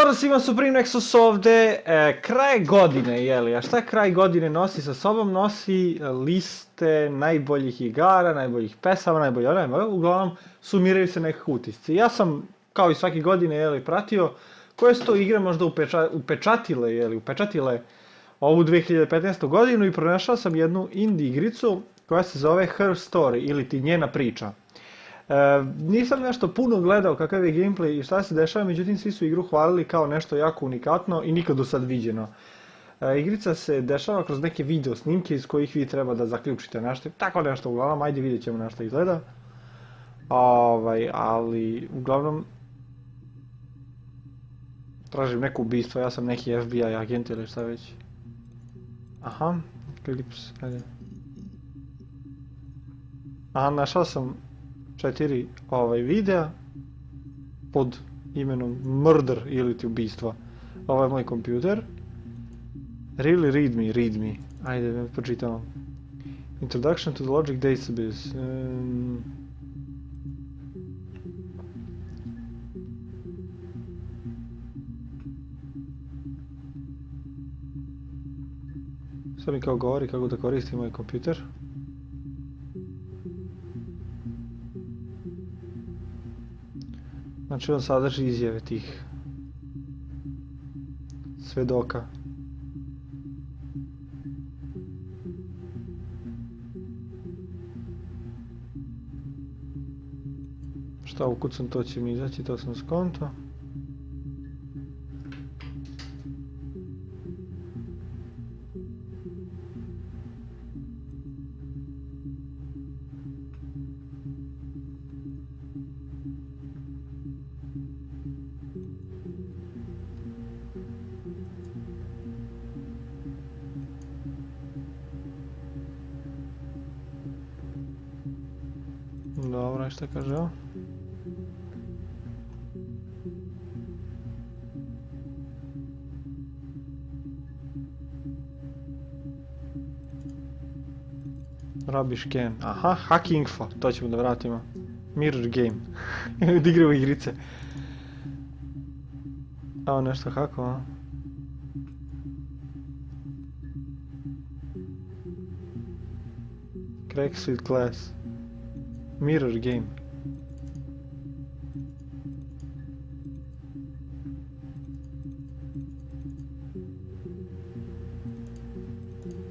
Pozdrav svima, SupremeNexus ovde, kraj godine, jeli, a šta kraj godine nosi sa sobom? Nosi liste najboljih igara, najboljih pesama, uglavnom sumiraju se nekako utisci. Ja sam, kao i svake godine, jeli, pratio koje su to igre možda upečatile ovu 2015. godinu i pronašao sam jednu indie igricu koja se zove Hearhstone ili ti njena priča. Nisam nešto puno gledao kakav je gameplay i šta se dešava, međutim svi su igru hvalili kao nešto jako unikatno i nikad do sad viđeno. Igrica se dešava kroz neke video snimke iz kojih vi treba da zaključite nešto, tako nešto uglavnom, ajde vidjet ćemo na što izgleda. Ali uglavnom tražim neko ubistvo, ja sam neki FBI agent ili šta već. Aha, klips, ajde. Aha, našao sam 4 videa pod imenom Murder ili ti ubistva. Ovo je moj kompjuter. Really read me. Ajde, da pročitamo. Introduction to the logic database. Sad mi kao govori kako da koristim moj kompjuter. Znači on sadrži izjave tih svedoka. Šta ukucam, to će mi izaći, to sam skonto. Dobra, šta kaže ovo? Rubbish game. Aha, hack info, to ćemo da vratimo. Mirror game. Da igramo igrice. Evo nešto hako, a? Cracks with class. Mirror game.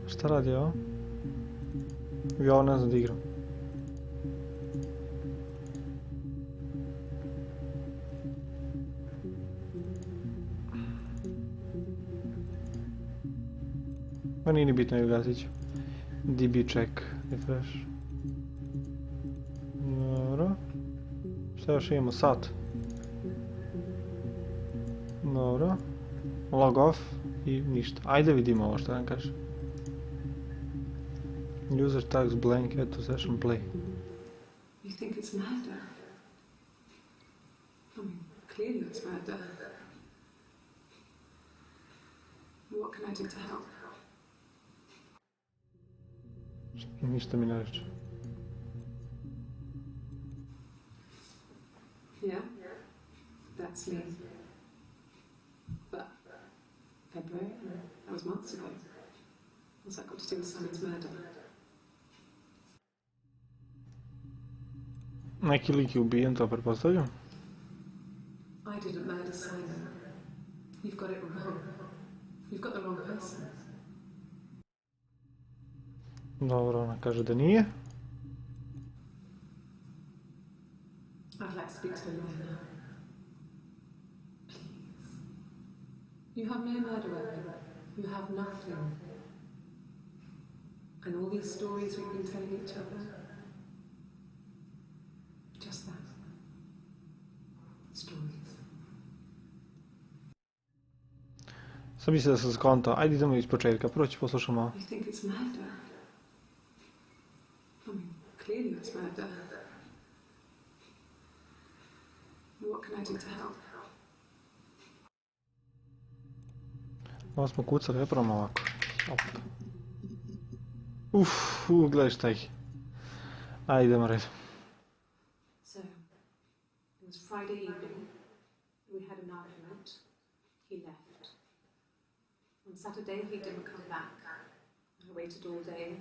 Šta radi ovo? Ja ovo ne znam da igram. Ma nije ni bitno, je gasit ću. DB check, refresh. Dobro. Šta još imamo? Sat. Dobro. Log off i ništa. Ajde vidimo ovo što nam kaže. User tags blank, add to session play. You think it's murder? I mean, clearly it's murder. What can I do to help? Ništa mi ne reče. Yeah, that's me. But February, that was months ago. What's that got to do with someone's murder? Neki lik je ubijen, to pretpostavljam. I didn't murder Simon. You've got it wrong. You've got the wrong person. Dobro, ona kaže da nije. I'd like to speak to a lawyer now. Please. You have no murder weapon. You have nothing. And all these stories we've been telling each other. Just that. Stories. Sam mislim da sam skontao. Ajde idemo iz početka. Prvo ću poslušam ovo. You think it's murder? I mean, clearly it's murder. What can I do to help? Ovo smo kucali, ne probamo ovako. Op. Gledaj šta ih. Ajde idemo redom. So, it was Friday evening. We had an argument. he left. On Saturday, he didn't come back. I waited all day.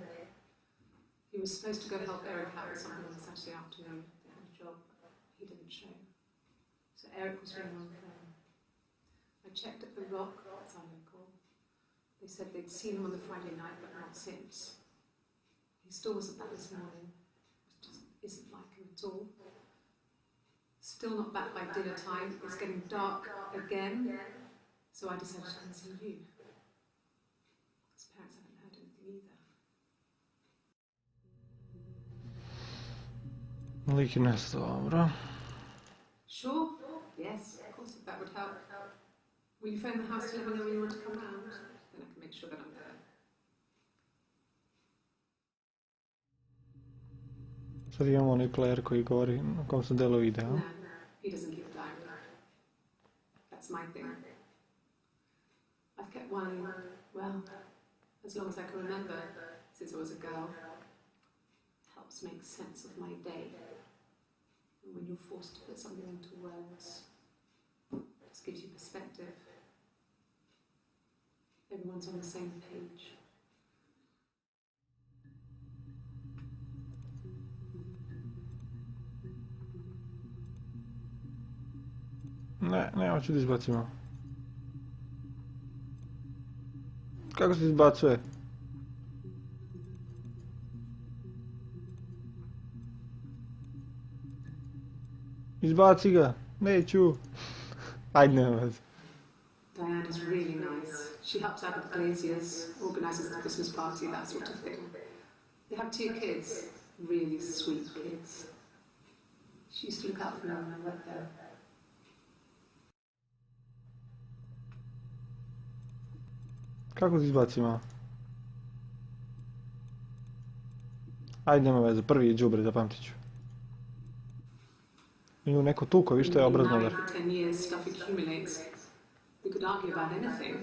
He was supposed to go help Eric out with something on Saturday afternoon. They had a job. He didn't show. So Eric was ringing on the phone. I checked at the Rock, that's our local. They said they'd seen him on the Friday night, but not since. He still wasn't back this morning. It just isn't like him at all. Still not back by dinner time. It's getting dark again. So I decided to come and see you. His parents haven't heard anything either. Lik je nešto, dobro. Sure? Yes, of course, if that would help. Will you phone the house to let me know when you want to come round? Then I can make sure that I'm there. Sad imamo onaj player koji govori na kom sam delu videa. No, he doesn't keep a diary. That's my thing. I've kept one, well, as long as I can remember, since I was a girl. Helps make sense of my day. And when you're forced to put something into words, it just gives you perspective. Everyone's on the same page. Ne, hoću da izbacimo. Kako se izbacuje? Izbaci ga, neću. Ajde, nema veze. Diana's really nice. She helps out with the glaziers, organises the Christmas party, that sort of thing. They have 2 kids, really sweet kids. She used to look out for them when I worked there. Kako se izbacimo? Ajde, nema veze, prvi je đubre, zapamtit ću. I nju neko tuko, viš, to je obraz dobar. For 10 years, stuff accumulates. We could argue about anything.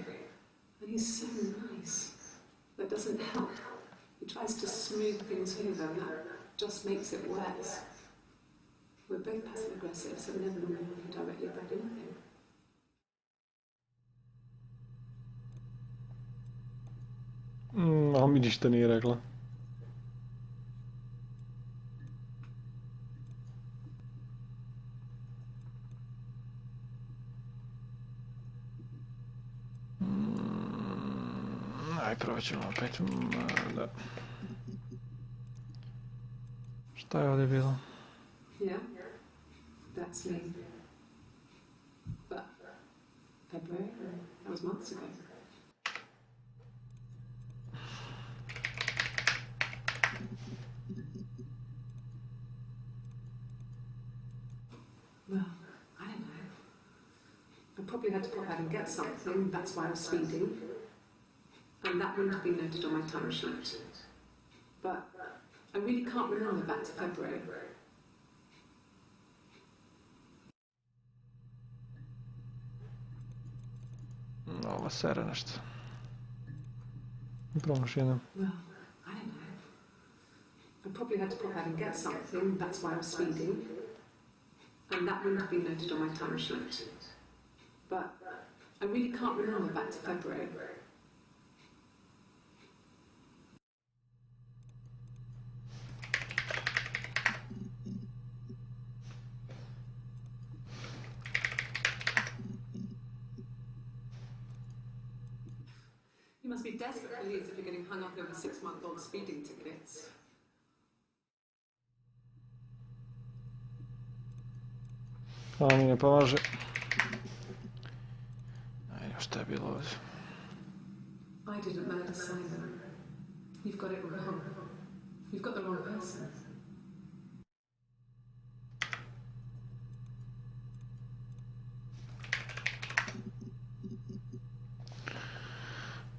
And he's so nice. That doesn't help. He tries to smooth things over, and that just makes it worse. We're both passive aggressive, so we never normally argue directly about anything. On mi ništa nije rekla. Aj, probat ćemo opet. Da. Šta je ovdje bilo? Yeah, that's me. But February, that was months ago. Well, I don't know. I probably had to pop out and get something, that's why I was speeding. And that wouldn't have been noted on my timesheet. But I really can't remember back to February. Ova sera nešto. Probam još jednom. Well, I don't know. I probably had to pop out and get something, that's why I was speeding. And that wouldn't have been noted on my timesheet. But I really can't remember back to February. You must be desperate for leads if you're getting hung up over 6-month-old speeding tickets. Ovo mi ne pomaže. Ajde, šta je bilo ovdje? I didn't murder Simon. You've got it wrong. You've got the wrong person.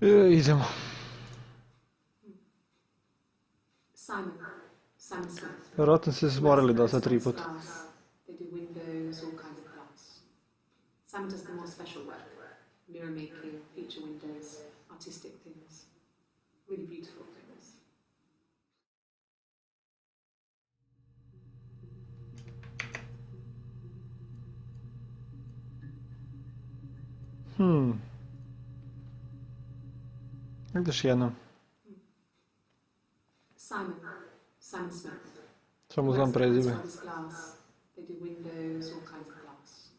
Idemo. Simon Smith. Vjerojatno se smorili dosta 3 puta. They do windows, all kinds of glass. Simon does the more special work. Mirror making, feature windows, artistic things. Really beautiful things. Ideš jednom. Simon Smith. Samo znam prezime. They do windows, all kinds of glass.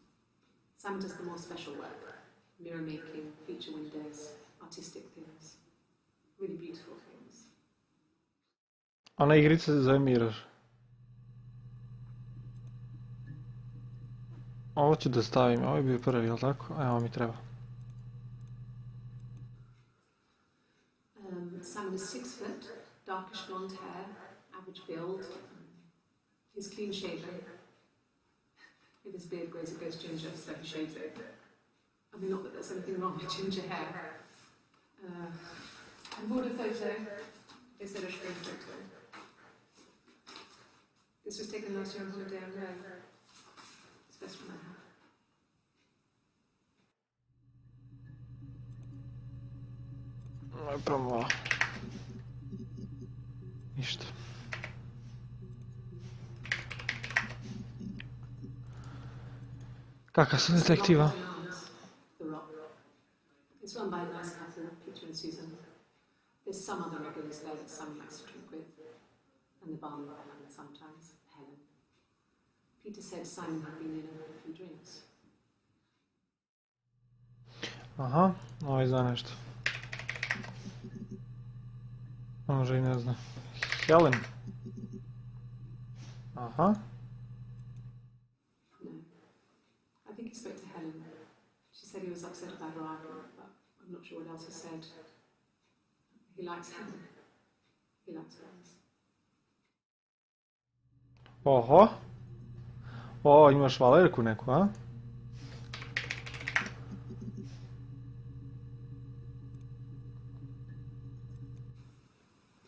Simon does the more special work, mirror making, feature windows, artistic things, really beautiful things. Ona igrica se zove Mirror. Ovo ću da stavim, ovo je bio prvi, jel tako? Evo mi treba. Simon is 6 foot, darkish blonde hair, average build. He's clean shaven. If his beard grows, it goes ginger, so he shaves it. I mean, not that there's anything wrong with ginger hair. I bought a photo. They said I should take a photo. This was taken last year on holiday in Rome. It's the best one I have. Prvo. Ništa. Kakav sam detektiva? It's run by a nice couple, Peter and Susan. There's some other regulars there that Simon likes to drink with, and the barman sometimes, Helen. Peter said Simon had been in over a few drinks. Aha, ovaj zna nešto. A može i ne zna. Helen. Aha. No. I think he spoke to Helen. She said he was upset about her argument, but I'm not sure what else he said. He likes Helen. He likes girls. Oho. O, imaš valerku neku, a?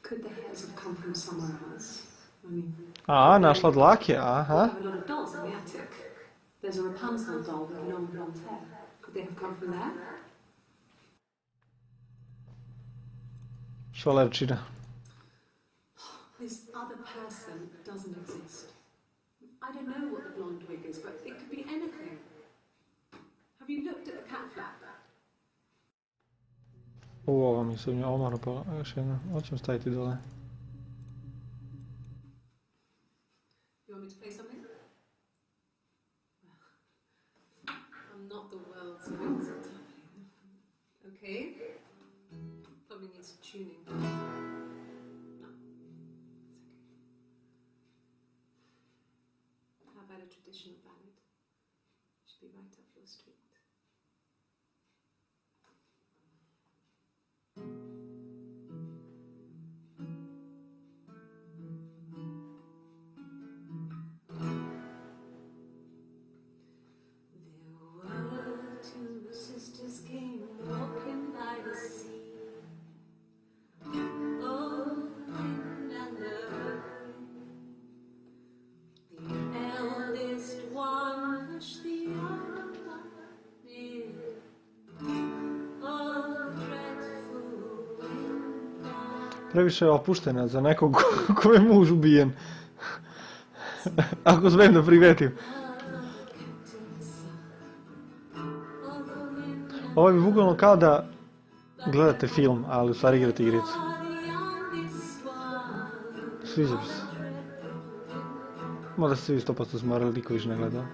Could the hairs have come from somewhere else? I mean... A, našla dlake, aha. We have a lot of dolls in the attic. There's a Rapunzel doll with long blonde hair. Could they have come from there? Švalerčina. This other person doesn't exist. I don't know what the blonde wig is, but it could be anything. Have you looked at the cat flap? Ovo mi se mi omaro pa još jedno. Ovo ćemo staviti dole. You want me to play something? I'm not the world's best. Okay. Probably needs tuning. No. It's okay. How about a traditional ballad? Should be right up your street. Previše je opuštena za nekog ko je muž ubijen. Ako smijem da privetim. Ovo je bukvalno kao da gledate film, ali u stvari igrate igricu. Sviđa mi se. Možda ste svi 100% smorili, niko više ne gleda.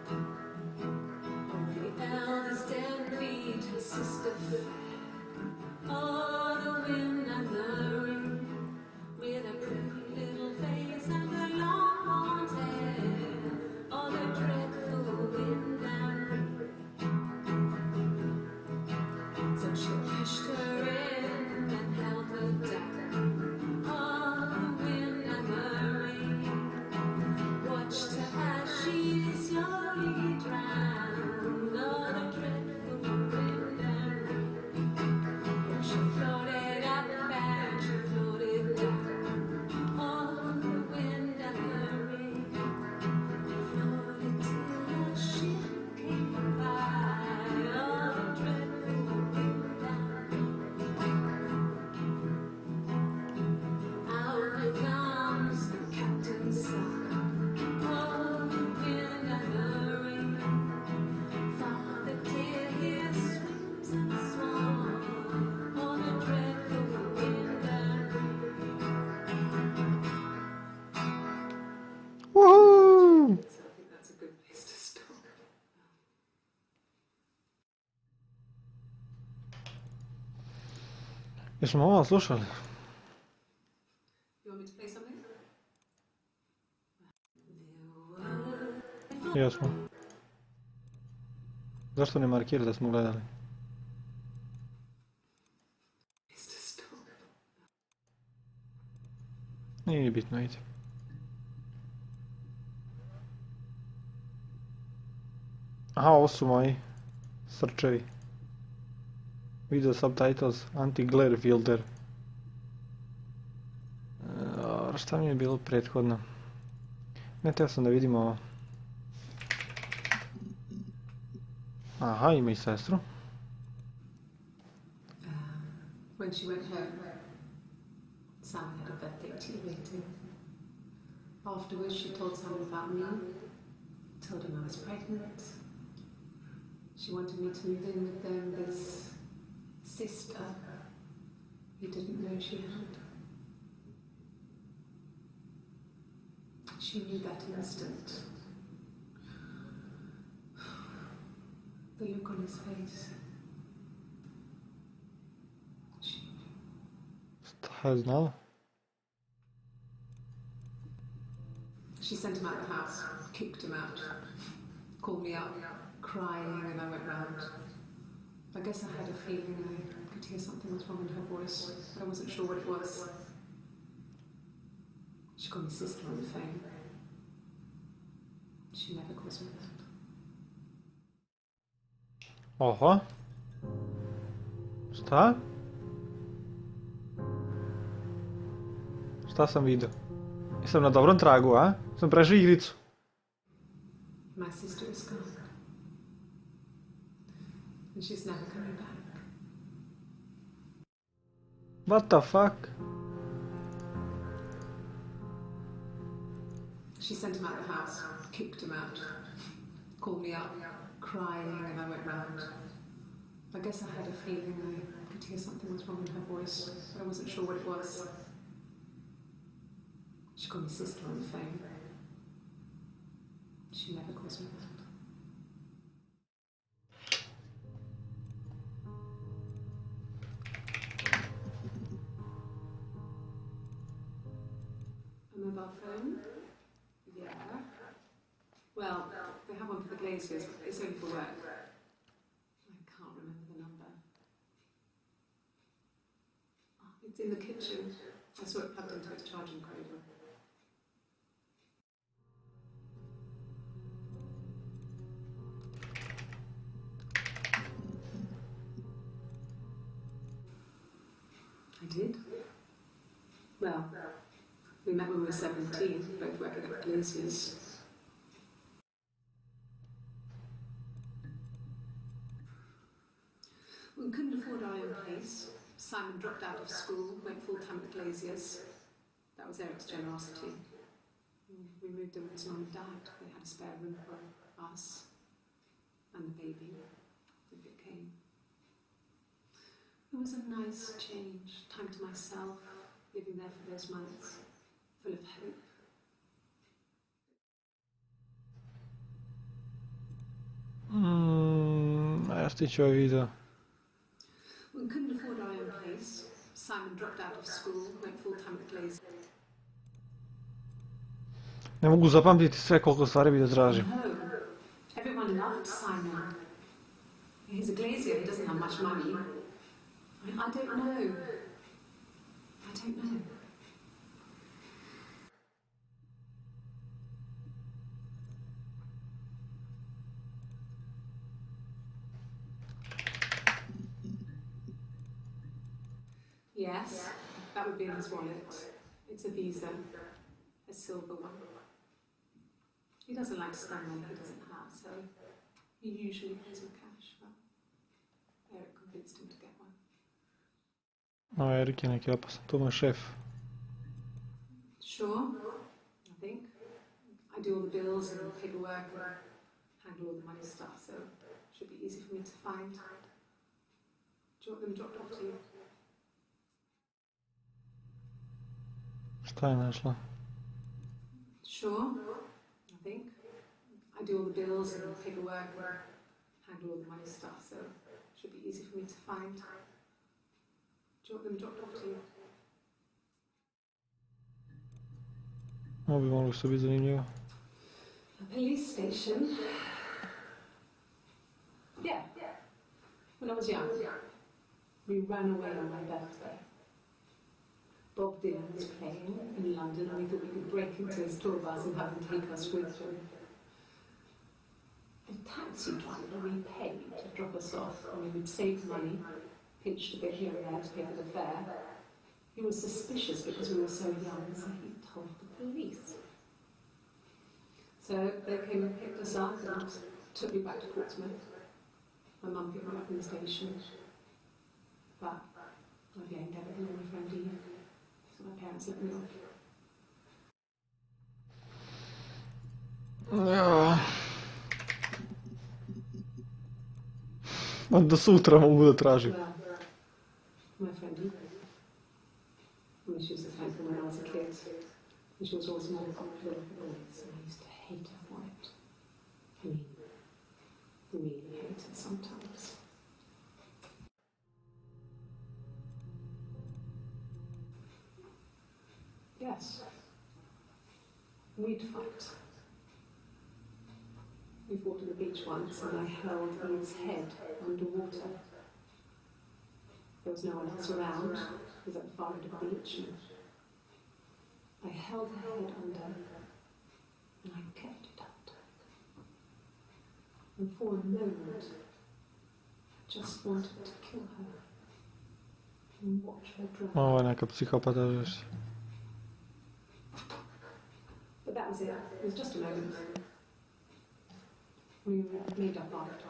Jesmo ovo slušali? You want me to play something? Jesmo. Zašto ne markira da smo gledali? Nije ni bitno, ide. Aha, ovo su moji srčevi. Video subtitles, anti-glare filter. Šta mi je bilo prethodno? Ne, teo sam da vidimo ovo. Aha, ima i sestru. When she went home, Sam had a birthday tea waiting. Afterwards, she told Sam about me, told him I was pregnant. She wanted me to move in with them, this sister he didn't know she had. She knew that instant. The look on his face. Šta je znala? She sent him out of the house, kicked him out, called me up, crying, and I went round. I guess I had a feeling I could hear something was wrong in her voice, but I wasn't sure what it was. She called me sister on the phone. She never calls me that. Oho. Šta? Šta sam vidio? Jesam na dobrom tragu, a? Sam prešao igricu. My sister is gone. And she's never coming back. What the fuck? She sent him out of the house, kicked him out, called me up, crying, and I went round. I guess I had a feeling I could hear something was wrong in her voice, but I wasn't sure what it was. She called me sister on the phone. She never calls me that. A mobile phone? Yeah. Well, they have one for the glaziers, but it's only for work. I can't remember the number. Oh, it's in the kitchen. I saw it plugged into its charging cradle. I did. Well, we met when we were 17, both working at the glaziers. We couldn't afford our own place. Simon dropped out of school, went full-time at the glaziers. That was Eric's generosity. We moved in with his mum and dad. They had a spare room for us and the baby, if it came. It was a nice change, time to myself, living there for those months, full of hope. Ja stići ovaj video. We couldn't afford our own place. Simon dropped out of school, went full-time at the glaziers. Ne mogu zapamtiti sve koliko stvari bi da tražim. No, everyone loved Simon. He's a glazier, he doesn't have much money. I don't know. I don't know. Yes, that would be in his wallet. It's a Visa, a silver one. He doesn't like to spend money he doesn't have, so he usually pays with cash, but Eric convinced him to get one. No, Erik je neki opasan, to mu je šef. Sure, I think. I do all the bills and paperwork and handle all the money stuff, so it should be easy for me to find. Do you want them dropped off to you? Šta je našla? Sure, I think. I do all the bills and paperwork and handle all the money stuff, so it should be easy for me to find. Do you want them dropped off to you? Ovo bi moglo što biti zanimljivo. A police station. Yeah. When I was young, we ran away on my birthday. Bob Dylan was playing in London and we thought we could break into his tour bus and have him take us with him. The taxi driver we paid to drop us off and we would save money, pinched a bit here and there to pay for the fare. He was suspicious because we were so young, so he told the police. So they came and picked us up and took me back to Portsmouth. My mum picked me up in the station. But I blamed everything on my friend Eve. So my parents let me off. Ja. Do sutra mogu da tražim. My friend Eve. I mean, she was the same from when I was a kid. And she was always more popular with boys, and I used to hate her for it. I mean, really hate her sometimes. Yes. We'd fight. We fought on the beach once and I held Eve's head underwater. There was no one else around. It was at the far end of the beach. And I held her head under and I kept it under. And for a moment, I just wanted to kill her and watch her drown. Ovo je neka psihopata još. But that was it. It was just a moment. We made up after.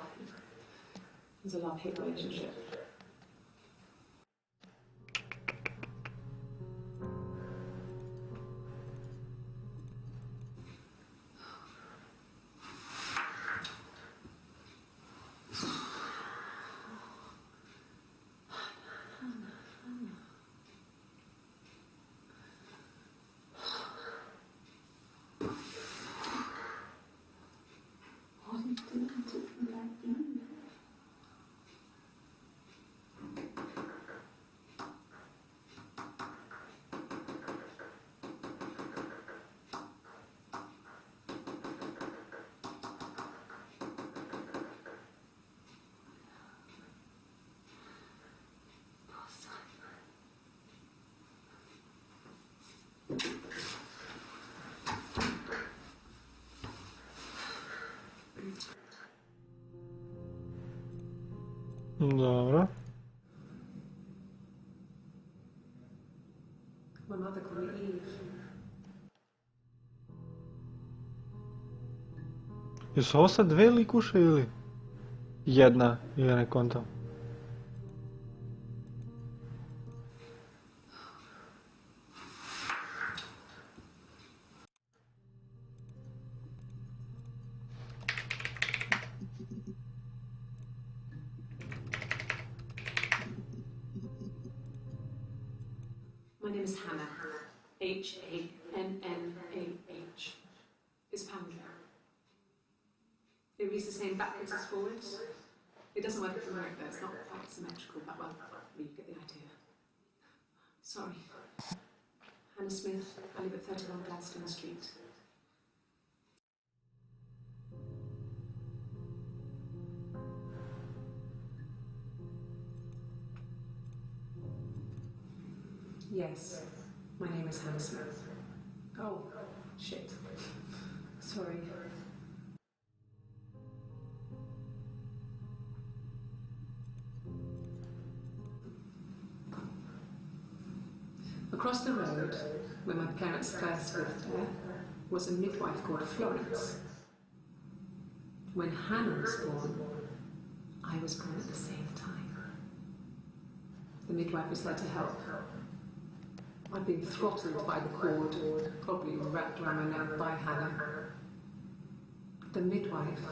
It was a love-hate relationship. Dobro. My mother called me Eve. Jesu ovo sad dve likuše ili jedna, ili ne kontam? My name is Hannah. H-A-N-N-A-H. It's PwnWin. It reads the same backwards as forwards. It doesn't work if you work though, it's not quite symmetrical, but well, you get the idea. Sorry. Hannah Smith, I live at 31 Gladstone Street. Yes, my name is Hannah Smith. Oh, shit. Sorry. Across the road, where my parents first lived there, was a midwife called Florence. When Hannah was born, I was born at the same time. The midwife was there to help. I'd been throttled by the cord, probably wrapped around my neck by Hannah. The midwife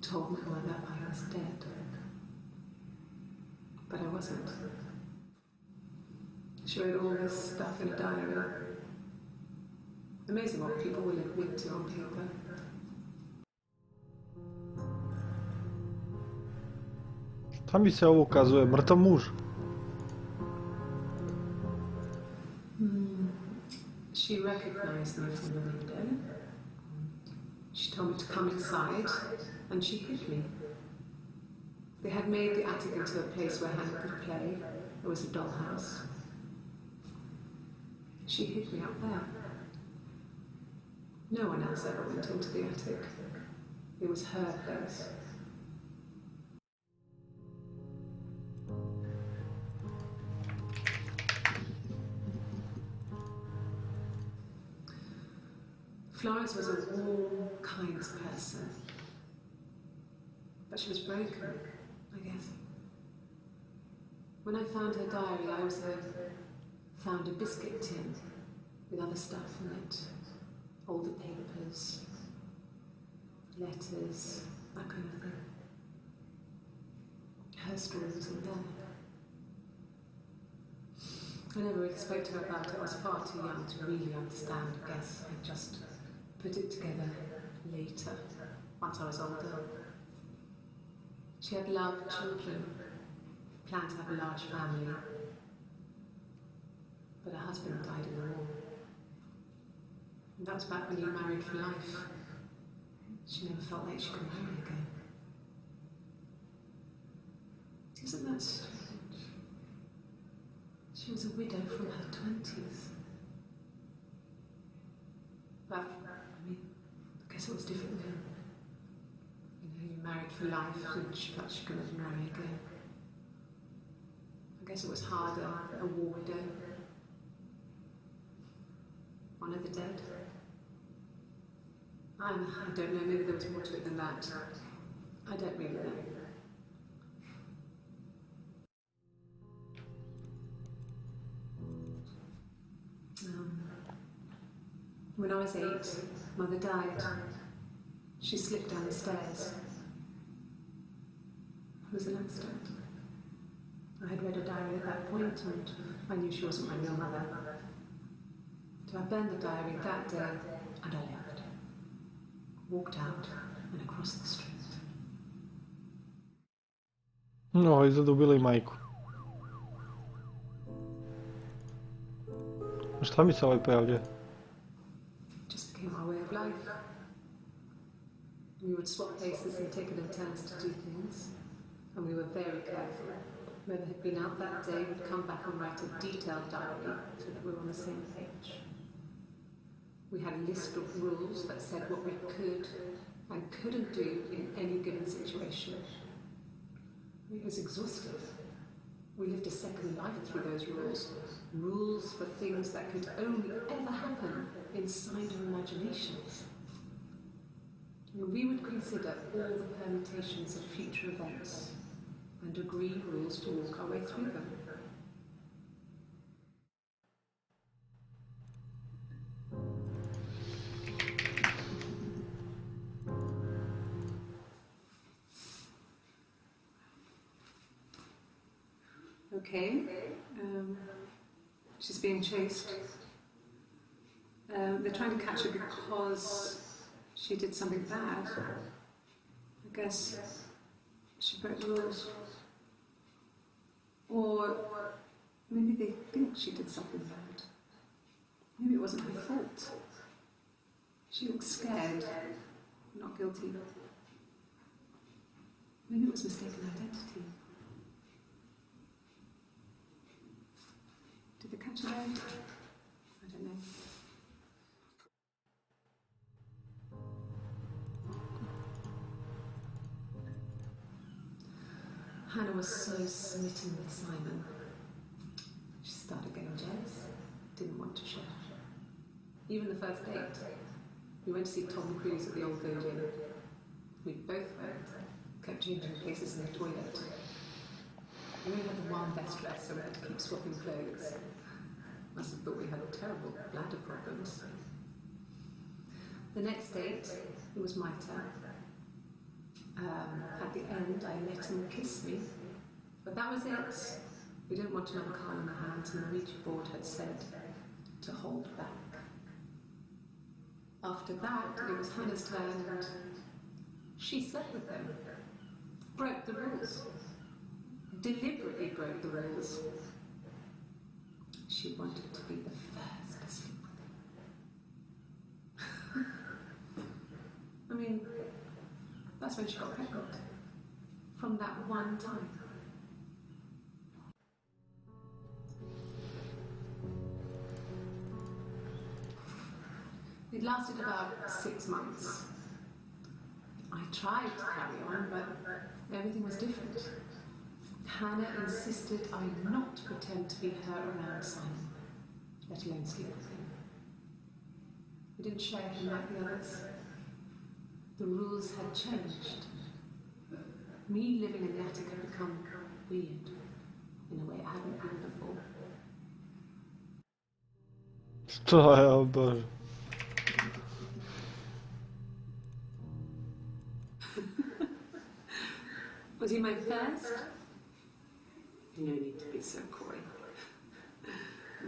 told my mother I was dead. But I wasn't. She wrote all this stuff in a diary. Amazing what people will admit to on paper. Tam mi se ovo ukazuje, mrtav muž. recognised me from the window. She told me to come inside, and she hid me. They had made the attic into a place where Hannah could play. There was a dollhouse. She hid me up there. No one else ever went into the attic. It was her place. Florence was a warm, kind person. But she was broken, I guess. When I found her diary, I also found a biscuit tin with other stuff in it. All the papers, letters, that kind of thing. Her story was in there. I never really spoke to her about it. I was far too young to really understand. I guess I just put it together later, once I was older. She had loved children, planned to have a large family, but her husband died in the war. And that was back when you married for life. She never felt like she could marry again. Isn't that strange? She was a widow from her 20s. But, I mean, I guess it was different then. You know, you married for life and she felt she couldn't marry again. I guess it was harder, a war widow. One of the dead. I don't know, maybe there was more to it than that. I don't really know. When I was 8, Mother died. She slipped down the stairs. It was an accident. I had read a diary at that point and I knew she wasn't my real mother. So I burned the diary that day and I left. Walked out and across the street. No, izgleda ubila i majku. Šta mi se ovaj pojavljuje? Just became our way of life. We would swap places and take it in turns to do things. And we were very careful. Whoever had been out that day would come back and write a detailed diary so that we were on the same page. We had a list of rules that said what we could and couldn't do in any given situation. It was exhaustive. We lived a second life through those rules. Rules for things that could only ever happen inside our imaginations. We would consider all the permutations of future events and agree rules to walk our way through them. Okay, she's being chased. They're trying to catch her because she did something bad. I guess she broke the rules. Or maybe they think she did something bad. Maybe it wasn't her fault. She looks scared, not guilty. Maybe it was mistaken identity. Did they catch her there? I don't know. Hannah was so smitten with Simon. She started getting jealous, didn't want to share. Even the first date, we went to see Tom Cruise at the old building. We both went, kept changing places in the toilet. We only had the one best dress, so we had to keep swapping clothes. Must have thought we had terrible bladder problems. The next date, it was my turn. At the end, I let him kiss me, but that was it. We didn't want another card in the hands, and the Ouija board had said to hold back. After that, it was Hannah's turn, and she slept with him. Broke the rules. Deliberately broke the rules. She wanted to be the first to sleep with him. That's when she got pregnant. From that one time. It lasted about 6 months. I tried to carry on, but everything was different. Hannah insisted I not pretend to be her around Simon, let alone sleep with him. We didn't share him like the others. The rules had changed. Me living in the attic had become weird, in a way it hadn't been before. Šta je, o Bože? Was he my first? No need to be so coy.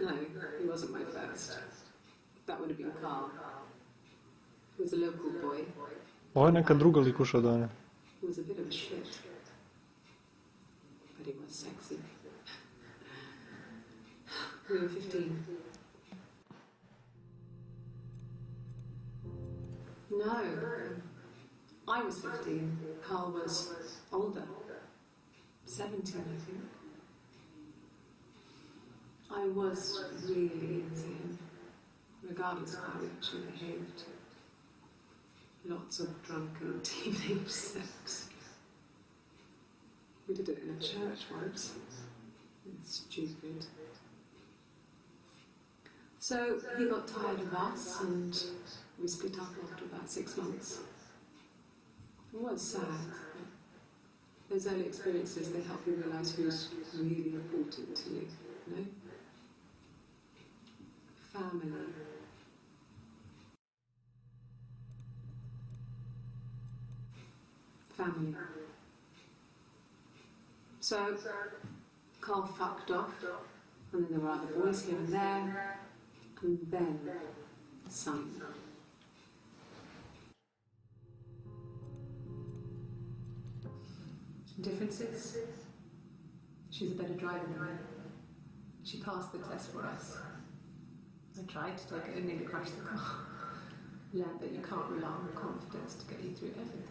No, he wasn't my first. That would have been Carl. He was a local boy. Ovo je neka druga likuša od one. He was a bit of a shit. But he was sexy. We were 15. No, I was 15. Carl was older. 17, I think. I was really into him, regardless of how he actually behaved. Lots of drunken teenage sex. We did it in a church once. It's stupid. So he got tired of us and we split up after about 6 months. It was sad. Those early experiences, they help you realise who's really important to you, you know? Family. Family. So, Carl fucked off, and then there were other boys here and there, and then Simon. Differences? She's a better driver than me. She passed the test for us. I tried to take it and nearly crashed the car. Learned that you can't rely on confidence to get you through everything.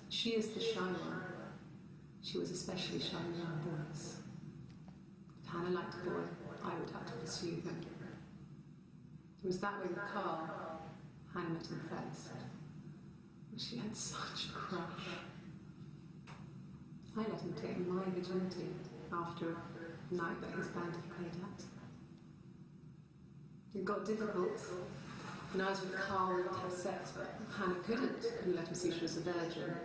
She is the shy one. She was especially shy around boys. If Hannah liked a boy, I would have to pursue him. It was that way with Carl. Hannah met him first. She had such a crush. I let him take my virginity after a night that his band had played at. It got difficult. When I was with Carl, we would have sex, but Hannah couldn't let him see she was a virgin.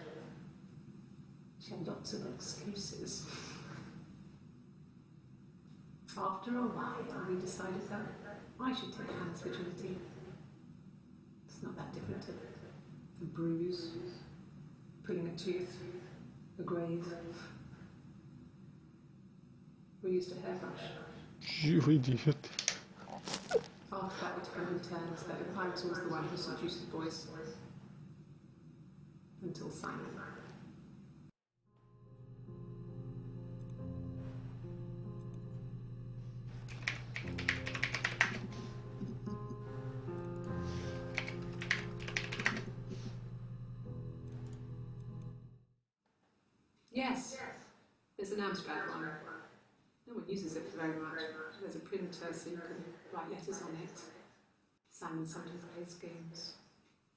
She had lots of excuses. After a while, we decided that I should take Hannah's virginity. It's not that different to a bruise, pulling a tooth, a graze. We used a hairbrush. You idiot. After that, we took it in turns, though. I was always the one who seduced the boys. Until Simon. Yes, there's an abstract one. No one uses it very much. There's a printer so you can write letters on it. Simon sometimes plays games,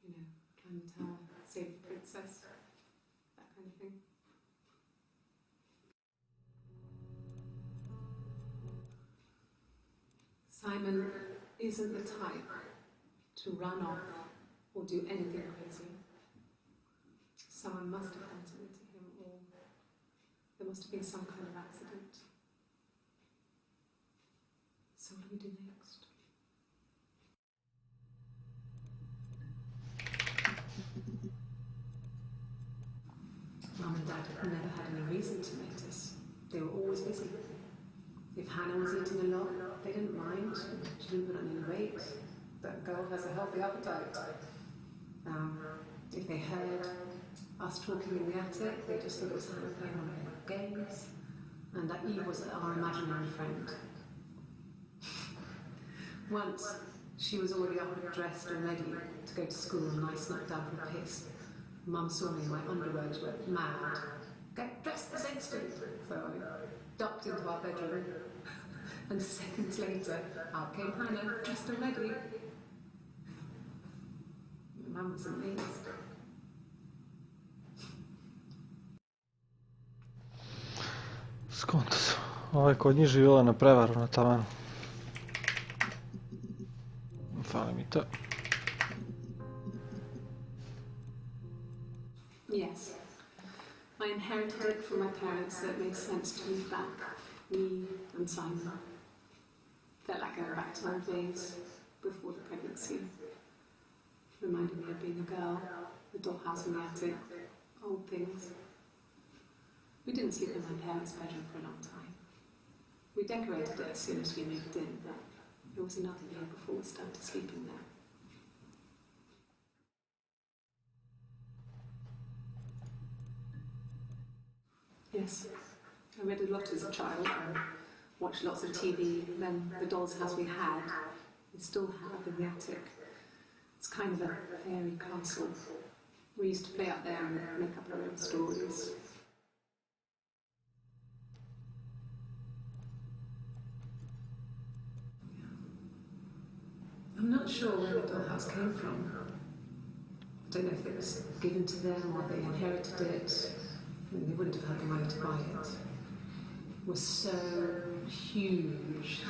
you know, climb the tower, save the princess, that kind of thing. Simon isn't the type to run off or do anything crazy. Someone must have done something to him, or there must have been some kind of accident. So what do we do next? Mum and Dad had never had any reason to notice. They were always busy. If Hannah was eating a lot, they didn't mind. She didn't put on any weight. That girl has a healthy appetite. If they heard us talking in the attic, they just thought it was Hannah playing one of her games, and that Eve was our imaginary friend. Once, She was already up and dressed and ready to go to school, and I snuck down for a piss. Mum saw me in my underwear and went mad. Get dressed this instant! So I ducked into our bedroom, and seconds later, out came Hannah, dressed and ready. Mum was amazed. Skonto sam. Ova je kod njih živjela na prevaru na tavanu. Fali mi to. Yes. I inherited it from my parents, so it made sense to move back. Me and Simon. Felt like going back to old days before the pregnancy. Reminded me of being a girl, the dollhouse in the attic, old things. We didn't sleep in my parents' bedroom for a long time. We decorated it as soon as we moved in, but it was another year before we started sleeping there. Yes, I read a lot as a child and watched lots of TV. Then the doll's house we still have in the attic. It's kind of a fairy castle. We used to play up there and make up our own stories. I'm not sure where the dollhouse came from. I don't know if it was given to them or they inherited it. I mean, they wouldn't have had the money to buy it. It was so huge.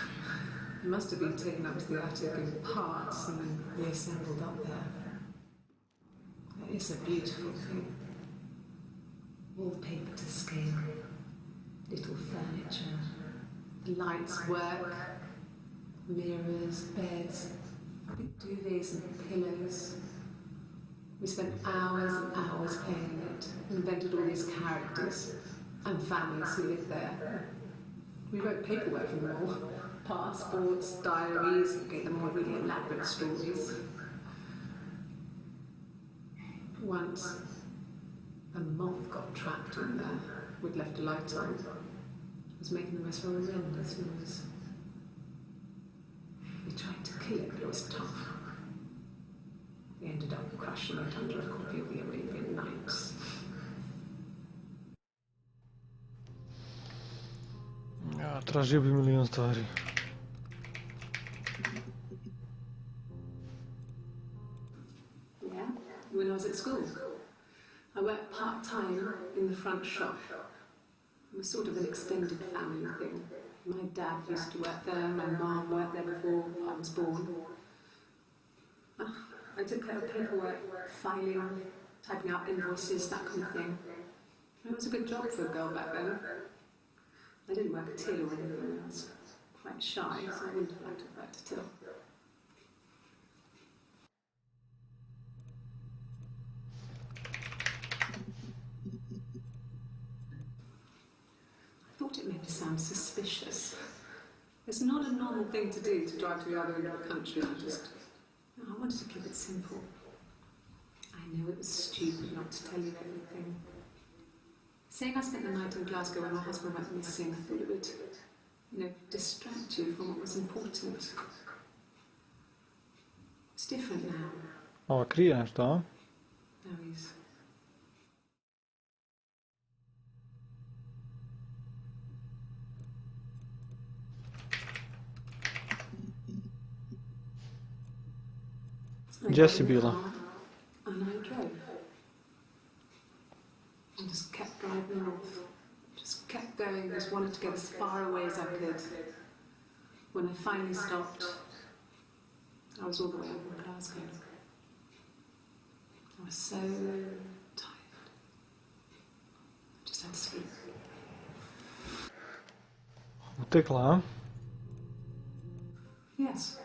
It must have been taken up to the attic in parts and then reassembled up there. It's a beautiful thing. Wallpaper to scale, little furniture, the lights work, mirrors, beds, big duvets and pillows. We spent hours and hours playing it, invented all these characters and families who lived there. We wrote paperwork for them all, passports, diaries, gave them all really elaborate stories. Once, a moth got trapped in there. We'd left a light on. It was making the most horrendous noise. We tried to kill it, but it was tough. We ended up crushing it under a copy of the Arabian Nights. Ja, tražio bi milion stvari. Yeah, when I was at school. I worked part-time in the front shop. It was sort of an extended family thing. My dad used to work there, my mum worked there before I was born. I took care of paperwork, filing, typing out invoices, that kind of thing. It was a good job for a girl back then. I didn't work a till or anything. I was quite shy, so I wouldn't have liked to have worked a till. I thought it made me sound suspicious. It's not a normal thing to do to drive to the other end of the country. I wanted to keep it simple. I know it was stupid not to tell you everything. Saying I spent the night in Glasgow when my husband went missing, I thought it would, distract you from what was important. It's different now. Ova krije nešto, a? Now he's... Gdje si bila? And I drove. I just kept driving north. Just kept going, just wanted to get as far away as I could. When I finally stopped, I was all the way over in Glasgow. I was so tired. I just had to sleep. Utekla, a? Yes.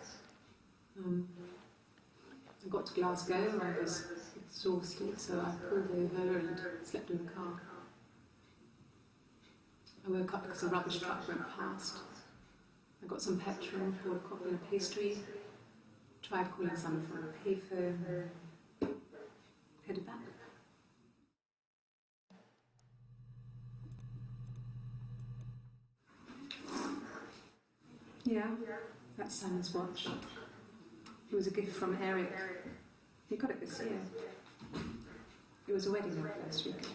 I got to Glasgow and I was exhausted, so I pulled over and slept in the car. I woke up because a rubbish truck went past. I got some petrol, bought a coffee and a pastry, tried calling someone from a payphone, headed back. Yeah, that's Simon's watch. It was a gift from Eric. He got it this year. It was a wedding anniversary gift.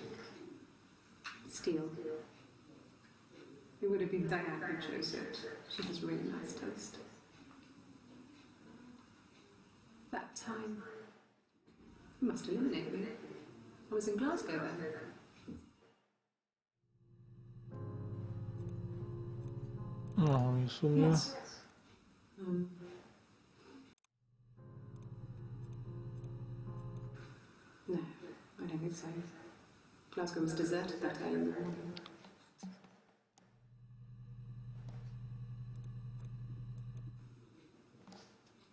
Steel. It would have been Diane who chose it. She has really nice taste. That time, you must eliminate me. I was in Glasgow then. No, in sumie... Yes. No, I don't think so. Glasgow was deserted that early in the morning.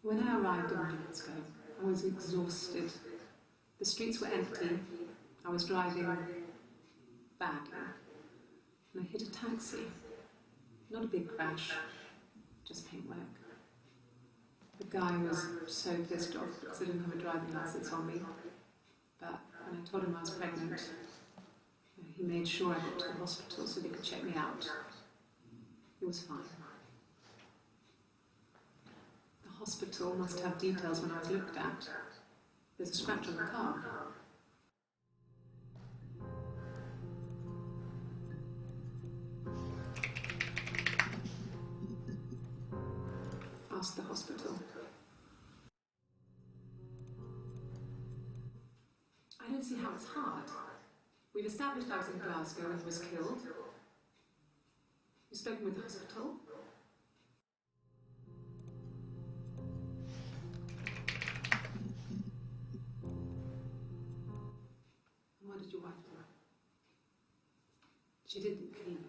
When I arrived in Glasgow, I was exhausted. The streets were empty. I was driving badly, and I hit a taxi. Not a big crash, just paintwork. The guy was so pissed off because I didn't have a driving license on me. But when I told him I was pregnant, he made sure I got to the hospital so they could check me out. It was fine. The hospital must have details when I was looked at. There's a scratch on the car. Asked the hospital. I don't see how it's hard. We've established I was in Glasgow and was killed. You've spoken with the hospital? And what did your wife do? She didn't kill him.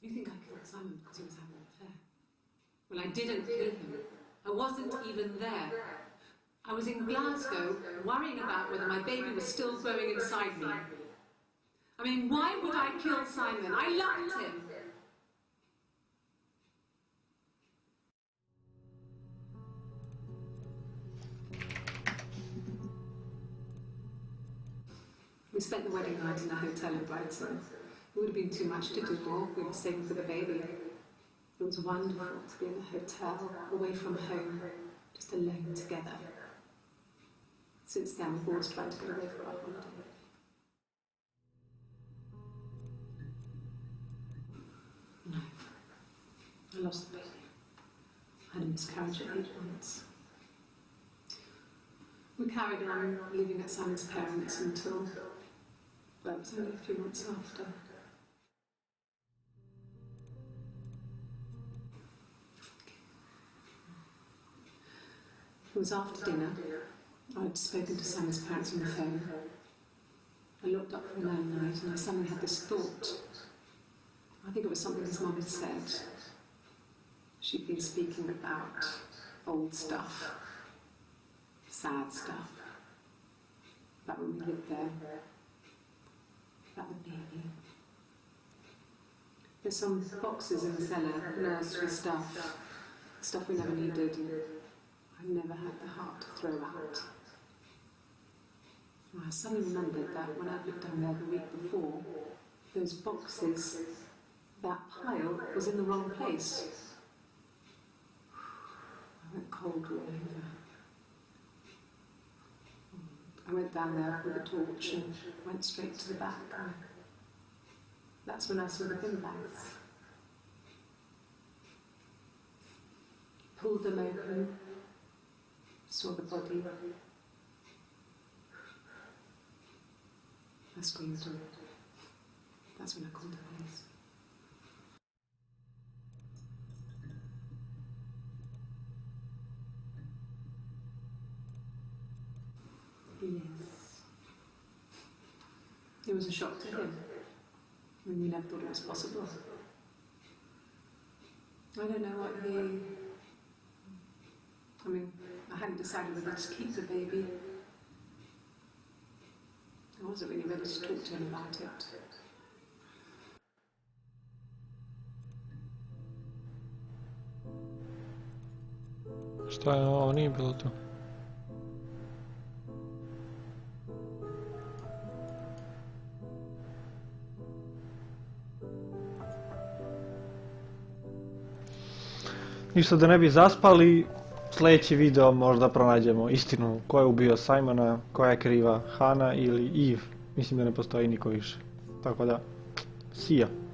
You think I killed Simon because he was having an affair? Well, I didn't kill him. I wasn't even there. I was in Glasgow worrying about whether my baby was still growing inside me. I mean, why would I kill Simon? I loved him. We spent the wedding night in a hotel in Brighton. It would have been too much to do more. We were saving for the baby. It was wonderful to be in a hotel, away from home, just alone together. Since then, we've always tried to get away for our holiday. No. I lost the baby. I had a miscarriage at 8 months. We carried on living at Simon's parents until, well, it was only a few months after. It was after dinner. I had spoken to Simon's parents on the phone. I looked up from that night and I suddenly had this thought. I think it was something his mum had said. She'd been speaking about old stuff, sad stuff, about when we lived there, about the baby. There's some boxes in the cellar, nursery stuff, stuff we never needed. I never had the heart to throw out. And I suddenly remembered that when I'd looked down there the week before, those boxes, that pile was in the wrong place. I went cold all over. I went down there with a torch and went straight to the back. And that's when I saw the bin bags. Pulled them open. Saw the body. I screamed. That's when I called the police. Yes. It was a shock to him. I mean, we never thought it was possible. I don't know what he... I mean, I hadn't decided whether to keep the baby. I wasn't really ready to talk to him about it. Šta je ovo? Nije bilo to. Ništa da ne bi zaspali, sljedeći video možda pronađemo istinu ko je ubio Simona, koja je kriva, Hana ili Eve. Mislim da ne postoji niko više. Tako da, see ya.